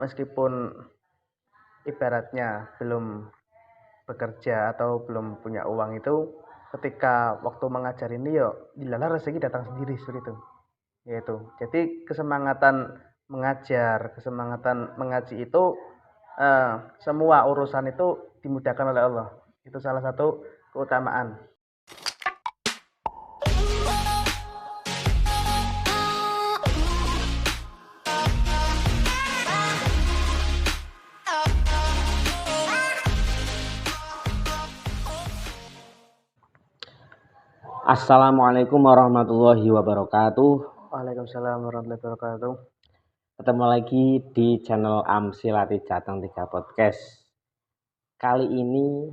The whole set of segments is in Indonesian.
meskipun ibaratnya belum bekerja atau belum punya uang itu, ketika waktu mengajar ini yo dilalah rezeki datang sendiri seperti itu. Yaitu. Jadi kesemangatan mengajar, kesemangatan mengaji itu semua urusan itu dimudahkan oleh Allah. Itu salah satu keutamaan. Assalamualaikum warahmatullahi wabarakatuh. Waalaikumsalam warahmatullahi wabarakatuh. Ketemu lagi di channel Amsilati Jateng 3 Podcast. Kali ini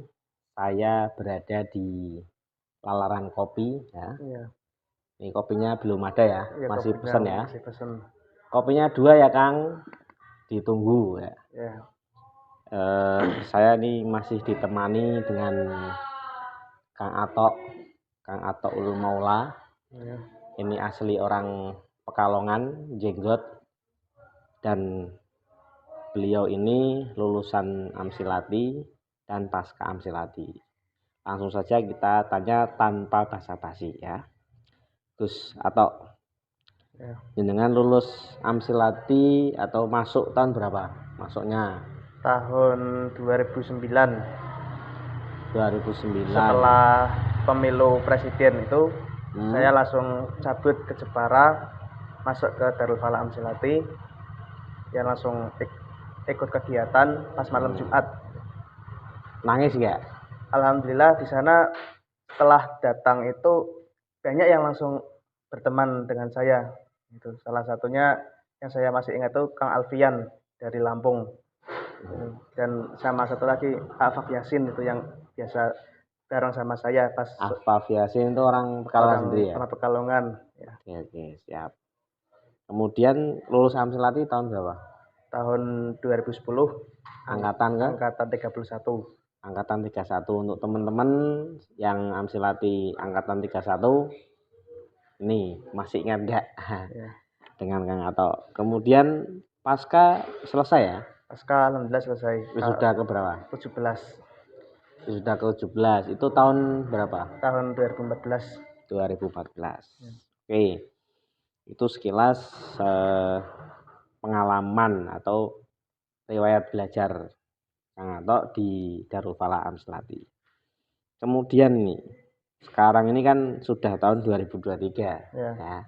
saya berada di Lalaran Kopi ya. Iya. Ini kopinya belum ada ya, masih pesan ya. Masih pesan. Kopinya 2 ya Kang, ditunggu ya. Ya. Saya ini masih ditemani dengan Kang Atok Ulul Maula. Ya. Ini asli orang Pekalongan, Jenggot, dan beliau ini lulusan Amsilati dan pasca Amsilati. Langsung saja kita tanya tanpa basa-basi ya. Gus Atok, Ya. jenengan lulus Amsilati atau masuk tahun berapa? Masuknya Tahun 2009. 2009. Setelah pemilu presiden itu saya langsung cabut ke Jepara, masuk ke Darul Falah Amsilati, ya langsung ikut kegiatan pas malam Jumat. Nangis nggak? Alhamdulillah di sana setelah datang itu banyak yang langsung berteman dengan saya. Itu salah satunya yang saya masih ingat itu Kang Alfian dari Lampung. Dan sama satu lagi Afaf Yasin itu yang biasa bareng sama saya pas Afaf Yasin itu orang Pekalongan sendiri ya? Orang Pekalongan ya. Oke, siap. Kemudian lulus Amsilati tahun berapa? Tahun 2010. Angkatan kan? Angkatan 31. Angkatan 31. Untuk teman-teman yang Amsilati angkatan 31 ini masih ingat enggak? Ya. Dengan Kang Atok. Kemudian pasca selesai ya? Pasca alhamdulillah selesai. Wisuda ke berapa? 17. Wisuda ke 17. Itu tahun berapa? Tahun 2014. 2014. Oke. Itu sekilas pengalaman atau riwayat belajar Kang Atok di Darul Falah Amsilati. Kemudian nih, sekarang ini kan sudah tahun 2023 ya.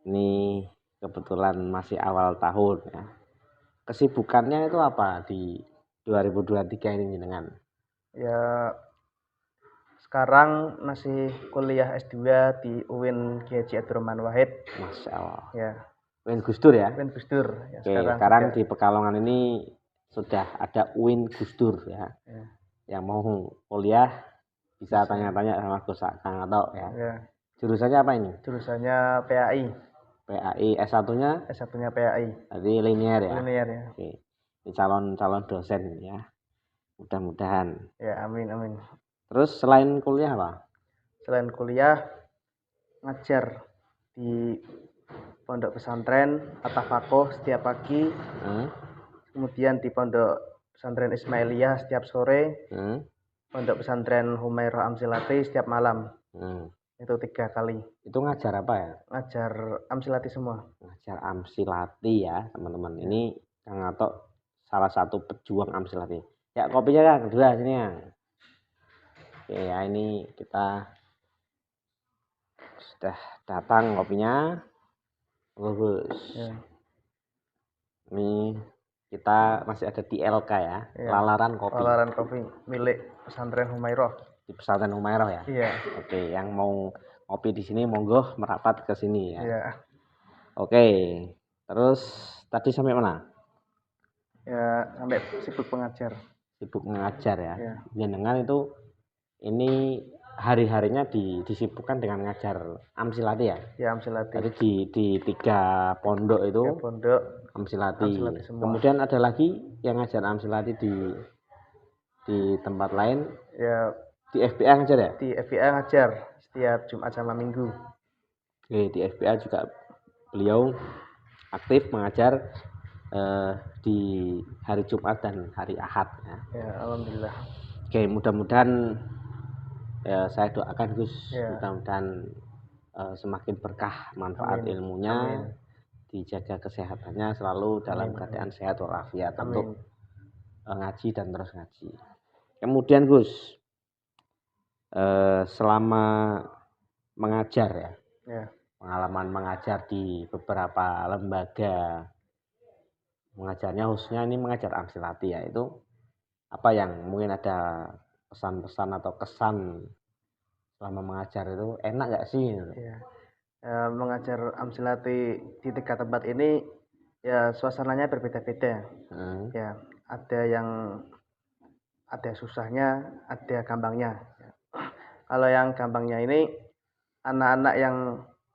Ini kebetulan masih awal tahun ya. Kesibukannya itu apa di 2023 ini dengan? Ya sekarang masih kuliah S2 di UIN Kiai Haji Abdurrahman Wahid. Masya Allah. Ya. UIN Gus Dur ya? UIN Gus Dur. Ya, sekarang di Pekalongan ini sudah ada UIN Gus Dur ya. Yang mau kuliah bisa tanya-tanya sama Gus Kang Atok ya. Jurusannya apa ini? Jurusannya PAI. PAI, S1-nya? S1-nya PAI. Jadi linear ya? Linear ya. Oke. Ini calon dosen ya. Mudah-mudahan. Ya, amin. Terus selain kuliah apa? Selain kuliah ngajar di pondok pesantren At-Tafaqoh setiap pagi. Kemudian di pondok pesantren Ismailiyah setiap sore. Pondok pesantren Humairah Amsilati setiap malam. Itu 3 kali. Itu ngajar apa ya? Ngajar Amsilati semua. Ngajar Amsilati ya teman-teman. Ini Kang Atok salah satu pejuang Amsilati. Ya kopinya kan kedua sini ya. Oke ya, ini kita sudah datang kopinya. Bagus. Ya. Ini kita masih ada di LK ya. Lalaran Kopi. Lalaran Kopi milik pesantren Humairah. Di pesantren Humairah ya? Iya. Oke, yang mau kopi di sini monggo merapat ke sini ya. Iya. Oke. Terus tadi sampai mana? Ya, sampai sibuk mengajar. Sibuk mengajar ya. Jenengan itu ini hari-harinya disibukkan dengan ngajar Amsilati ya? Ya, Amsilati. Jadi di 3 pondok itu. 3 pondok Amsilati kemudian ada lagi yang ngajar Amsilati di tempat lain ya. Di FBA ngajar ya? Di FBA ngajar setiap Jumat sama Minggu. Oke, di FBA juga beliau aktif mengajar di hari Jumat dan hari Ahad ya. Ya, alhamdulillah. Oke, mudah-mudahan saya doakan Gus, Ya. mudah-mudahan semakin berkah manfaat Amin. ilmunya, Amin. dijaga kesehatannya selalu dalam Amin. keadaan sehat walafiat Amin. untuk ngaji dan terus ngaji. Kemudian Gus, selama mengajar ya, Ya. pengalaman mengajar di beberapa lembaga mengajarnya, khususnya ini mengajar Amsilati ya, itu apa yang mungkin ada pesan-pesan atau kesan selama mengajar itu enak nggak sih? Ya. Mengajar Amsilati di 3 tempat ini ya suasananya berbeda-beda. Ya, ada susahnya, ada gampangnya. Ya. Kalau yang gampangnya ini anak-anak yang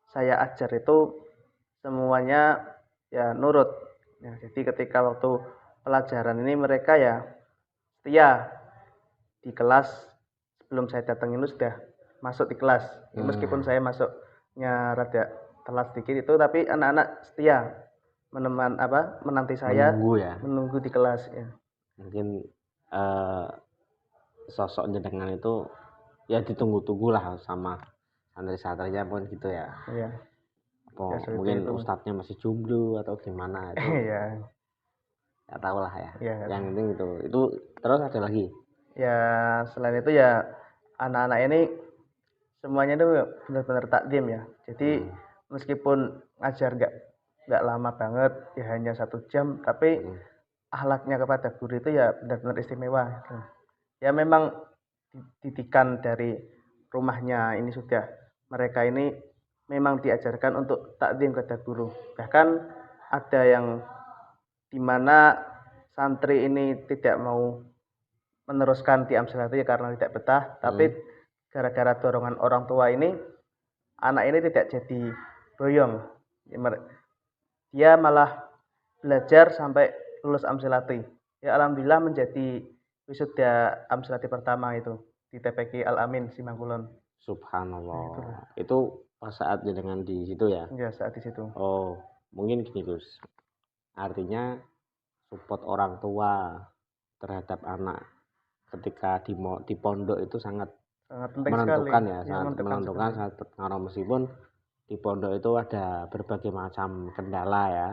saya ajar itu semuanya ya nurut. Ya, jadi ketika waktu pelajaran ini mereka ya setia di kelas, sebelum saya datang itu sudah masuk di kelas. Ya, meskipun saya masuknya rada telat sedikit itu, tapi anak-anak setia menanti saya, menunggu di kelas ya. Mungkin sosok jenengan itu ya ditunggu-tunggu lah sama santri-santrinya pun gitu ya. Iya. Ya, mungkin itu ustadznya masih jomblo atau gimana itu. Iya. Nggak tahu lah ya. Ya. Yang penting itu terus ada lagi. Ya, selain itu ya anak-anak ini semuanya itu benar-benar takdim ya. Jadi meskipun ngajar nggak lama banget, ya hanya 1 jam, tapi akhlaknya kepada guru itu ya benar-benar istimewa. Ya memang didikan dari rumahnya ini sudah, mereka ini memang diajarkan untuk takdim kepada guru. Bahkan ada yang dimana santri ini tidak mau meneruskan di Amsilati karena tidak betah, tapi gara-gara dorongan orang tua ini, anak ini tidak jadi boyong. Dia malah belajar sampai lulus Amsilati. Ya alhamdulillah menjadi wisuda Amsilati pertama itu di TPQ Al-Amin Simangkulon. Subhanallah. Itu pas saat jenengan di situ ya? Iya, saat di situ. Oh, mungkin gini Gus. Artinya support orang tua terhadap anak ketika di pondok itu sangat menentukan sekali. Ya, sangat menentukan, sangat berpengaruh, meskipun di pondok itu ada berbagai macam kendala ya,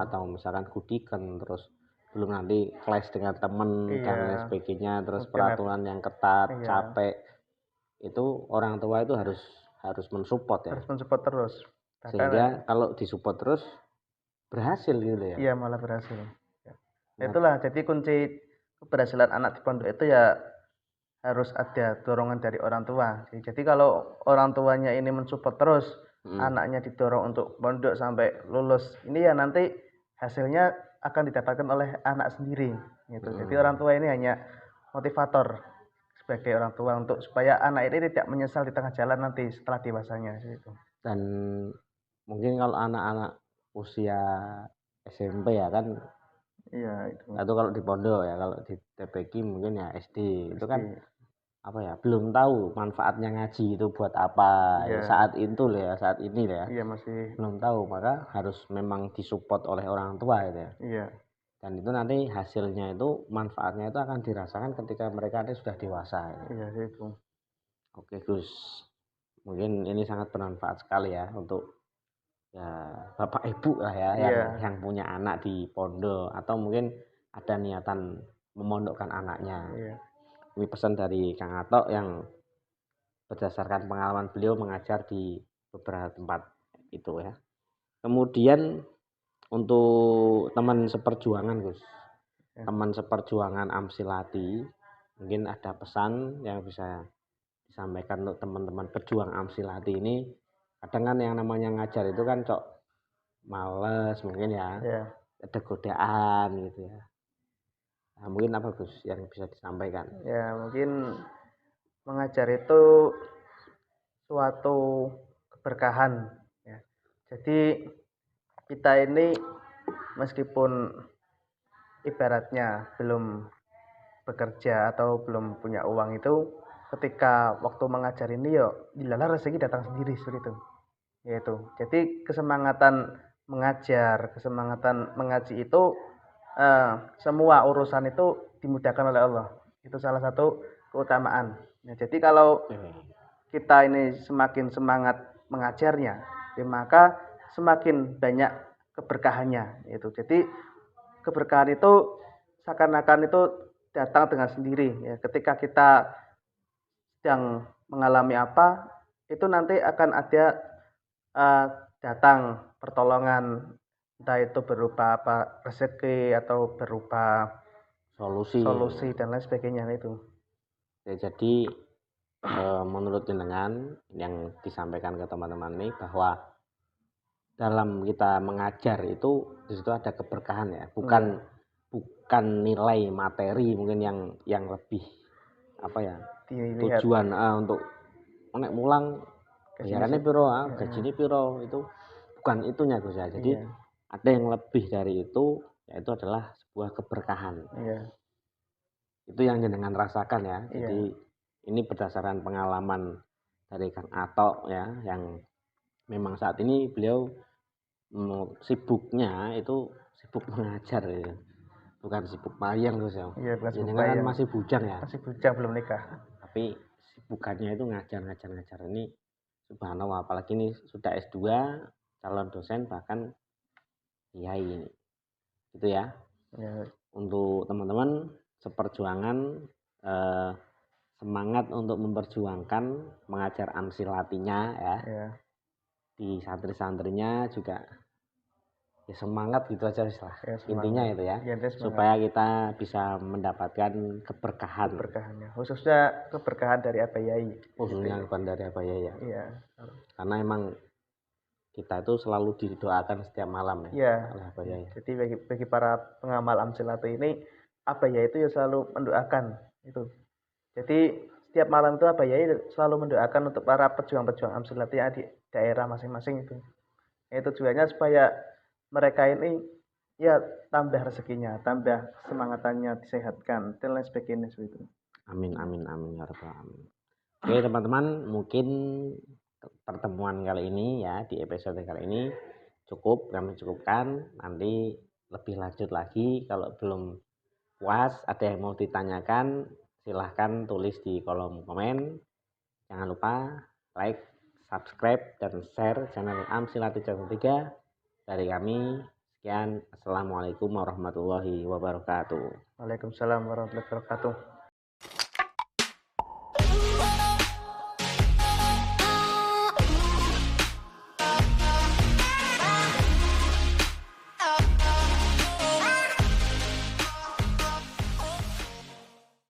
atau misalkan kudikan, terus belum nanti kelas dengan temen dan lain sebagainya, terus peraturan yang ketat, capek, itu orang tua itu harus mensupport ya. Harus mensupport terus. Sehingga kalau disupport terus berhasil gitu ya. Iya, malah berhasil. Ya. Itulah jadi kunci keberhasilan anak di pondok itu ya harus ada dorongan dari orang tua. Jadi kalau orang tuanya ini mensupport terus, anaknya didorong untuk pondok sampai lulus, ini ya nanti hasilnya akan didapatkan oleh anak sendiri gitu. Jadi orang tua ini hanya motivator sebagai orang tua untuk supaya anak ini tidak menyesal di tengah jalan nanti setelah dewasanya gitu. Dan mungkin kalau anak-anak usia SMP ya kan, iya itu kalau di pondok ya, kalau di TPQ mungkin ya SD. Itu kan apa ya, belum tahu manfaatnya ngaji itu buat apa ya, saat itu ya, saat ini ya. Iya, masih belum tahu, maka harus memang disupport oleh orang tua gitu ya. Iya. Dan itu nanti hasilnya itu, manfaatnya itu akan dirasakan ketika mereka sudah dewasa. Iya itu. Oke Gus, mungkin ini sangat bermanfaat sekali ya untuk ya bapak ibu lah ya, yang punya anak di pondok atau mungkin ada niatan memondokkan anaknya. Iya. Ini pesan dari Kang Atok yang berdasarkan pengalaman beliau mengajar di beberapa tempat itu ya. Kemudian untuk teman seperjuangan Gus, teman seperjuangan Amsilati, mungkin ada pesan yang bisa disampaikan untuk teman-teman pejuang Amsilati ini. Kadang kan yang namanya ngajar itu kan males mungkin ya, ada godaan gitu ya. Nah, mungkin apa Gus yang bisa disampaikan? Ya mungkin mengajar itu suatu keberkahan ya. Jadi kita ini meskipun ibaratnya belum bekerja atau belum punya uang itu, ketika waktu mengajar ini yuk dilalah rezeki datang sendiri seperti itu. Yaitu. Jadi kesemangatan mengajar, kesemangatan mengaji itu semua urusan itu dimudahkan oleh Allah. Itu salah satu keutamaan. Nah, jadi kalau kita ini semakin semangat mengajarnya, ya maka semakin banyak keberkahannya itu. Jadi keberkahan itu seakan-akan itu datang dengan sendiri ya. Ketika kita sedang mengalami apa, itu nanti akan ada eh, datang pertolongan, entah itu berupa apa rezeki atau berupa Solusi. solusi dan lain sebagainya itu. Ya, jadi menurut jenengan yang disampaikan ke teman-teman ini bahwa dalam kita mengajar itu di situ ada keberkahan ya, bukan nilai materi mungkin yang lebih apa ya, Dilihat tujuan untuk nek mulang bayarannya piro, gajinya piro, itu bukan itunya Gus ya. Jadi ada yang lebih dari itu, yaitu adalah sebuah keberkahan. Itu yang jenengan rasakan ya. Jadi ini berdasarkan pengalaman dari Kang Atok ya, yang memang saat ini beliau sibuknya itu sibuk mengajar ya. Bukan sibuk mayang Gus ya. Iya, bukan sibuk Jenengan kan mayang. masih bujang ya. Masih bujang, belum nikah. Tapi sibukannya itu ngajar ini subhanallah, apalagi ini sudah S2, calon dosen, bahkan kiai ini. Gitu ya. Untuk teman-teman seperjuangan, semangat untuk memperjuangkan mengajar amsilatinya ya. Di santri-santrinya juga ya semangat gitu aja lah. Intinya itu ya. Supaya kita bisa mendapatkan keberkahan. Khususnya keberkahan dari Abah Yai. Khususnya dari Abah Yai ya. Iya. Karena emang kita itu selalu didoakan setiap malam ya. Oleh Abah Yai. Jadi bagi para pengamal amsilati ini, Abah Yai itu ya selalu mendoakan itu. Jadi setiap malam itu Abah Yai selalu mendoakan untuk para pejuang-pejuang amsilati yang di daerah masing-masing itu. Itu tujuannya supaya mereka ini ya tambah rezekinya, tambah semangatannya, disehatkan dan lain sebagainya seperti itu. Amin ya rabbal alamin. Oke teman-teman, mungkin pertemuan kali ini ya, di episode kali ini kami cukupkan. Nanti lebih lanjut lagi, kalau belum puas ada yang mau ditanyakan, silahkan tulis di kolom komen. Jangan lupa like, subscribe, dan share channel Amsilati Channel 3. Dari kami sekian. Assalamualaikum warahmatullahi wabarakatuh. Waalaikumsalam warahmatullahi wabarakatuh.